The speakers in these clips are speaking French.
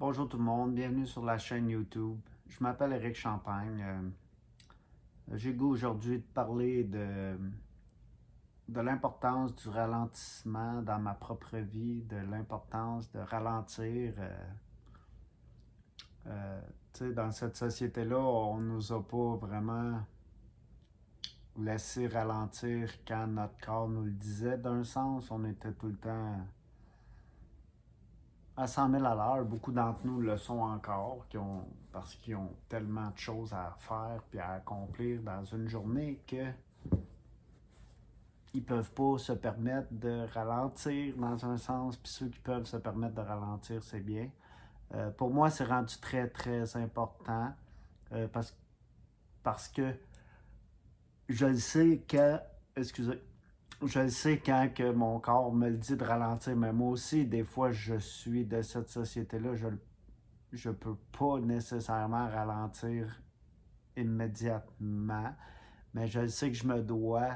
Bonjour tout le monde, bienvenue sur la chaîne YouTube. Je m'appelle Éric Champagne. J'ai le goût aujourd'hui de parler de l'importance du ralentissement dans ma propre vie, de l'importance de ralentir. Dans cette société-là, on ne nous a pas vraiment laissé ralentir quand notre corps nous le disait d'un sens. On était tout le temps à 100 000 à l'heure. Beaucoup d'entre nous le sont encore, parce qu'ils ont tellement de choses à faire et à accomplir dans une journée que ils peuvent pas se permettre de ralentir dans un sens, puis ceux qui peuvent se permettre de ralentir, c'est bien. Pour moi, c'est rendu très, très important parce, parce que je le sais que, excusez, je le sais quand que mon corps me le dit de ralentir, mais moi aussi, des fois, je suis de cette société-là, je peux pas nécessairement ralentir immédiatement, mais je sais que je me dois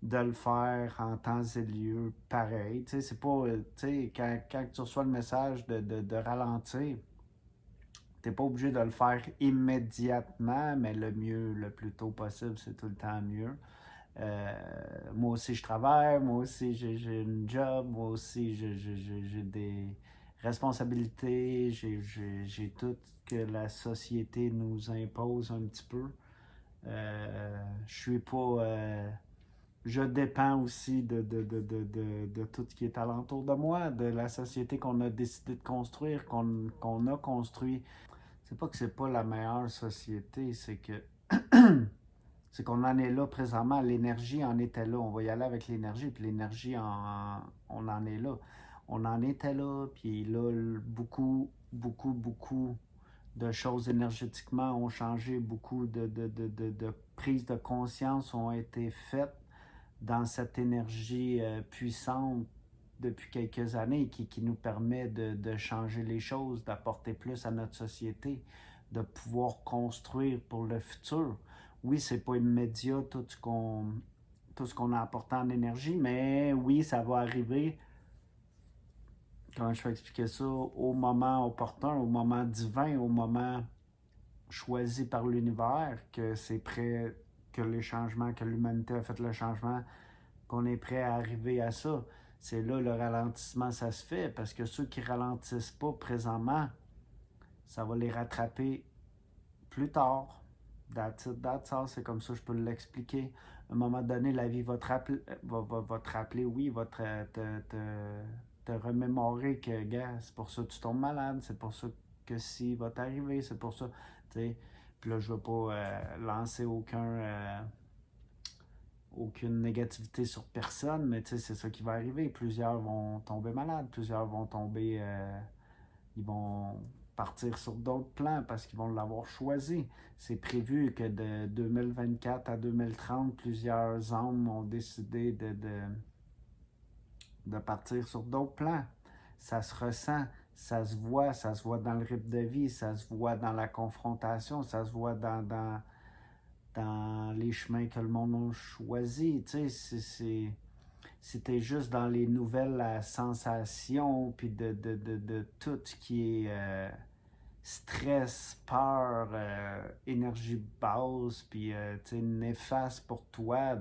de le faire en temps et lieu pareil. Tu sais, c'est pas, quand tu reçois le message de ralentir, t'es pas obligé de le faire immédiatement, mais le mieux, le plus tôt possible, c'est tout le temps mieux. Moi aussi, je travaille, moi aussi, j'ai une job, moi aussi, j'ai des responsabilités, j'ai tout que la société nous impose un petit peu. Je suis pas. Je dépends aussi de tout ce qui est alentour de moi, de la société qu'on a décidé de construire, qu'on a construit. C'est pas que c'est pas la meilleure société, c'est que c'est qu'on en est là présentement. L'énergie en était là. On va y aller avec l'énergie, puis l'énergie, on en est là. On en était là, puis là, beaucoup de choses énergétiquement ont changé. Beaucoup de prises de conscience ont été faites dans cette énergie puissante depuis quelques années qui nous permet de changer les choses, d'apporter plus à notre société, de pouvoir construire pour le futur. Oui, c'est pas immédiat tout ce qu'on a apporté en énergie, mais oui, ça va arriver, comment je vais expliquer ça, au moment opportun, au moment divin, au moment choisi par l'univers, que c'est prêt, que les changements, que l'humanité a fait le changement, qu'on est prêt à arriver à ça. C'est là le ralentissement, ça se fait, parce que ceux qui ralentissent pas présentement, ça va les rattraper plus tard. That's it, that's all, c'est comme ça que je peux l'expliquer. À un moment donné, la vie va te rappeler, oui, va te remémorer que, gars, c'est pour ça que tu tombes malade, c'est pour ça que si va t'arriver, c'est pour ça, tu sais. Puis là, je ne veux pas lancer aucune négativité sur personne, mais tu sais, c'est ça qui va arriver. Plusieurs vont tomber malades, plusieurs vont tomber, ils vont partir sur d'autres plans parce qu'ils vont l'avoir choisi. C'est prévu que de 2024 à 2030, plusieurs hommes ont décidé de partir sur d'autres plans. Ça se ressent, ça se voit dans le rythme de vie, ça se voit dans la confrontation, ça se voit dans les chemins que le monde a choisi. Tu sais, si t'es juste dans les nouvelles sensations, puis de tout ce qui est stress, peur, énergie basse, puis néfaste pour toi,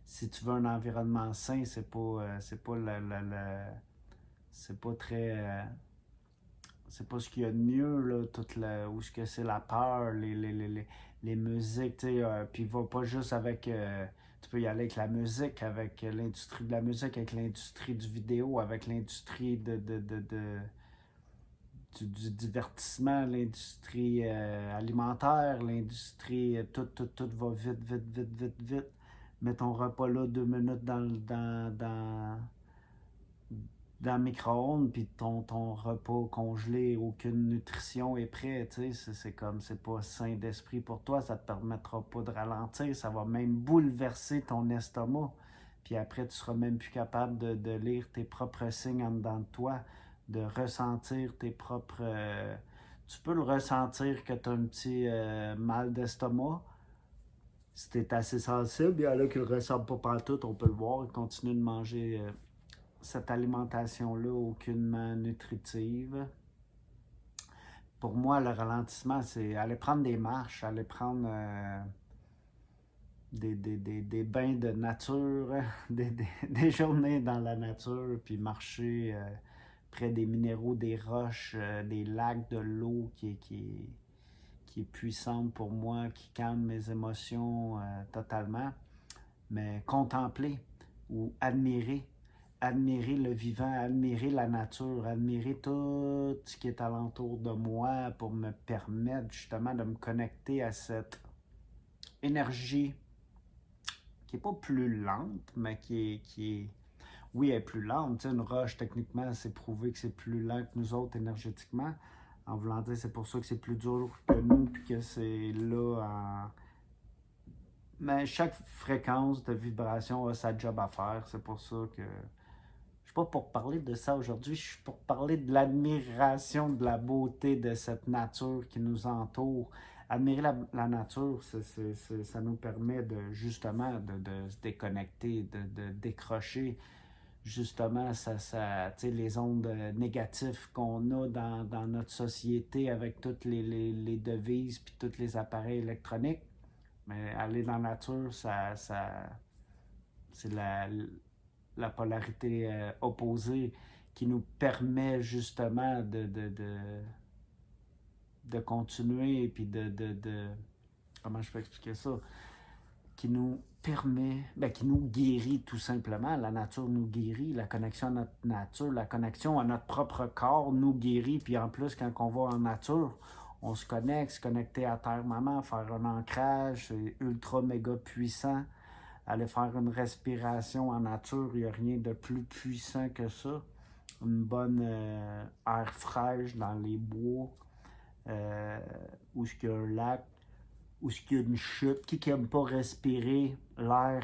si tu veux un environnement sain, c'est pas c'est pas très c'est pas ce qu'il y a de mieux, là, où ce que c'est la peur, les musiques, tu sais, puis va pas juste avec, tu peux y aller avec la musique, avec l'industrie de la musique, avec l'industrie du vidéo, avec l'industrie du divertissement, l'industrie alimentaire, l'industrie, tout va vite. Mets ton repas là 2 minutes dans le micro-ondes, puis ton repas congelé, aucune nutrition est prêt, tu sais, c'est comme, c'est pas sain d'esprit pour toi, ça te permettra pas de ralentir, ça va même bouleverser ton estomac, puis après, tu seras même plus capable de lire tes propres signes en dedans de toi, de ressentir tes propres... tu peux le ressentir que tu as un petit mal d'estomac, si tu es assez sensible, il y en a qui le ressentent pas partout, on peut le voir, ils continuent de manger cette alimentation-là aucunement nutritive. pour moi, le ralentissement, c'est aller prendre des marches, aller prendre des bains de nature, des journées dans la nature, puis marcher près des minéraux, des roches, des lacs, de l'eau qui est puissante pour moi, qui calme mes émotions totalement. Mais contempler ou admirer le vivant, admirer la nature, admirer tout ce qui est alentour de moi pour me permettre justement de me connecter à cette énergie qui n'est pas plus lente, mais oui, elle est plus lente. T'sais, une roche, techniquement, c'est prouvé que c'est plus lent que nous autres énergétiquement. En voulant dire, c'est pour ça que c'est plus dur que nous, puis que c'est là en... Mais chaque fréquence de vibration a sa job à faire. C'est pour ça que je suis pas pour parler de ça aujourd'hui, je suis pour parler de l'admiration de la beauté de cette nature qui nous entoure. Admirer la nature, ça nous permet de justement de se déconnecter, de décrocher justement les ondes négatives qu'on a dans notre société avec toutes les devises puis tous les appareils électroniques. Mais aller dans la nature, c'est la polarité opposée qui nous permet justement de continuer et puis comment je peux expliquer ça? Qui nous permet, qui nous guérit tout simplement. La nature nous guérit, la connexion à notre nature, la connexion à notre propre corps nous guérit. Puis en plus, quand on va en nature, on se connecter à terre-maman, faire un ancrage, c'est ultra méga puissant. Aller faire une respiration en nature, il n'y a rien de plus puissant que ça. Une bonne air fraîche dans les bois, où il y a un lac, où il y a une chute. Qui n'aime pas respirer l'air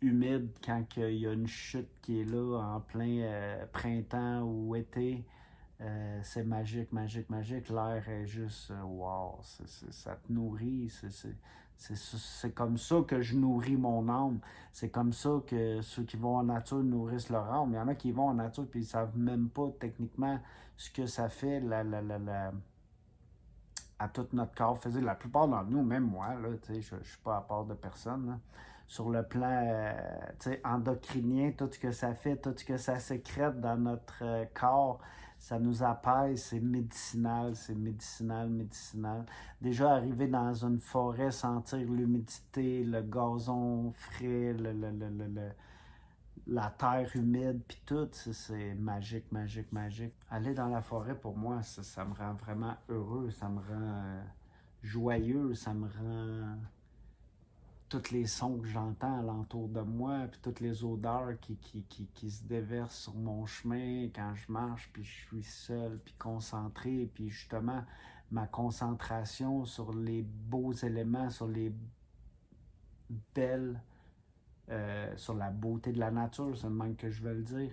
humide quand il y a une chute qui est là en plein printemps ou été? C'est magique, magique, magique. L'air est juste wow, ça te nourrit. C'est comme ça que je nourris mon âme. C'est comme ça que ceux qui vont en nature nourrissent leur âme. Il y en a qui vont en nature et ils ne savent même pas techniquement ce que ça fait à tout notre corps. La plupart d'entre nous, même moi, là, je ne suis pas à part de personne. Là. Sur le plan endocrinien, tout ce que ça fait, tout ce que ça sécrète dans notre corps, ça nous apaise, c'est médicinal, médicinal. Déjà, arriver dans une forêt, sentir l'humidité, le gazon frais, la terre humide, puis tout, c'est magique, magique, magique. Aller dans la forêt, pour moi, ça me rend vraiment heureux, ça me rend joyeux, ça me rend tous les sons que j'entends alentour de moi, puis toutes les odeurs qui se déversent sur mon chemin quand je marche, puis je suis seul, puis concentré, puis justement, ma concentration sur les beaux éléments, sur les belles, sur la beauté de la nature, c'est le même que je veux le dire,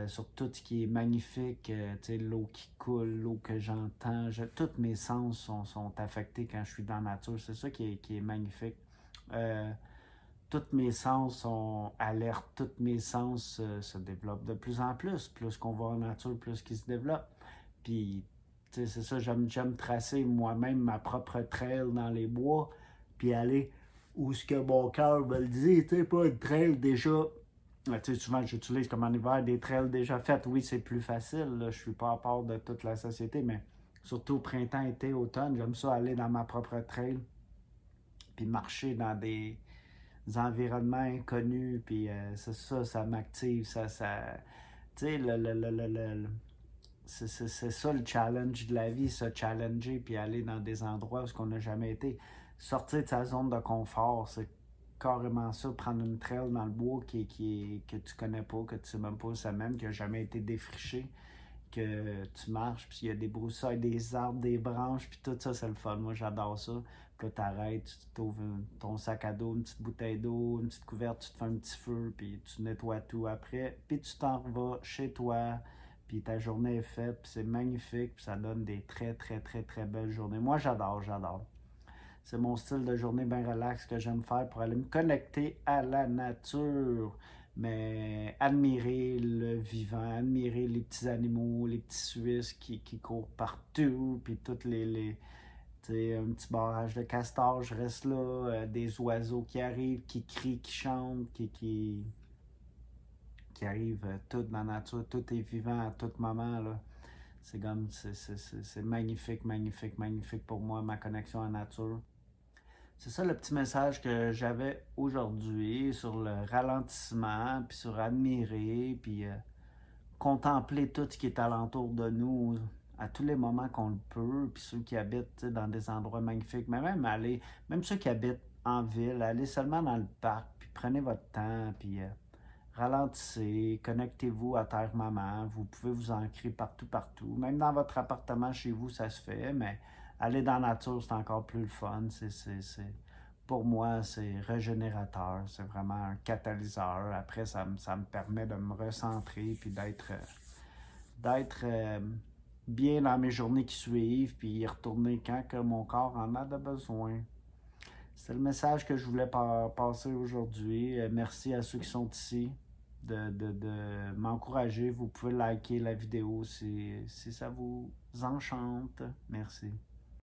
sur tout ce qui est magnifique, l'eau qui coule, l'eau que j'entends, tous mes sens sont affectés quand je suis dans la nature, c'est ça qui est magnifique. Tous mes sens sont alertes, tous mes sens se développent de plus en plus. Plus qu'on va en nature, plus qu'ils se développent. Puis, c'est ça, j'aime tracer moi-même ma propre trail dans les bois, puis aller où ce que mon cœur me le dit, pas une trail déjà. Souvent, j'utilise comme en hiver des trails déjà faites. Oui, c'est plus facile, là, je suis pas à part de toute la société, mais surtout au printemps, été, automne, j'aime ça aller dans ma propre trail, puis marcher dans des environnements inconnus, puis c'est ça, ça m'active, tu sais, c'est ça le challenge de la vie, se challenger, puis aller dans des endroits où on n'a jamais été. Sortir de sa zone de confort, c'est carrément ça, prendre une trail dans le bois que tu connais pas, que tu sais même pas où ça mène, qui n'a jamais été défriché, que tu marches, puis il y a des broussailles, des arbres, des branches, puis tout ça, c'est le fun. Moi, j'adore ça. Puis là, t'arrêtes, tu t'ouvres ton sac à dos, une petite bouteille d'eau, une petite couverte, tu te fais un petit feu, puis tu nettoies tout après. Puis tu t'en vas chez toi, puis ta journée est faite, puis c'est magnifique, puis ça donne des très, très, très, très belles journées. Moi, j'adore. C'est mon style de journée bien relax que j'aime faire pour aller me connecter à la nature. Mais admirer le vivant, admirer les petits animaux, les petits Suisses qui courent partout, puis toutes tu sais, un petit barrage de castors, je reste là, des oiseaux qui arrivent, qui crient, qui chantent, qui arrivent, tout dans la nature, tout est vivant à tout moment, là. C'est comme, c'est magnifique, magnifique, magnifique pour moi, ma connexion à la nature. C'est ça le petit message que j'avais aujourd'hui sur le ralentissement, puis sur admirer, puis contempler tout ce qui est alentour de nous à tous les moments qu'on le peut, puis ceux qui habitent dans des endroits magnifiques, mais même aller, même ceux qui habitent en ville, allez seulement dans le parc, puis prenez votre temps, puis ralentissez, connectez-vous à Terre Maman, vous pouvez vous ancrer partout, partout, même dans votre appartement chez vous, ça se fait, mais aller dans la nature, c'est encore plus le fun, pour moi, c'est régénérateur, c'est vraiment un catalyseur. Après, ça me permet de me recentrer puis d'être bien dans mes journées qui suivent puis y retourner quand que mon corps en a de besoin. C'est le message que je voulais passer aujourd'hui. Merci à ceux qui sont ici de m'encourager. Vous pouvez liker la vidéo si ça vous enchante. Merci.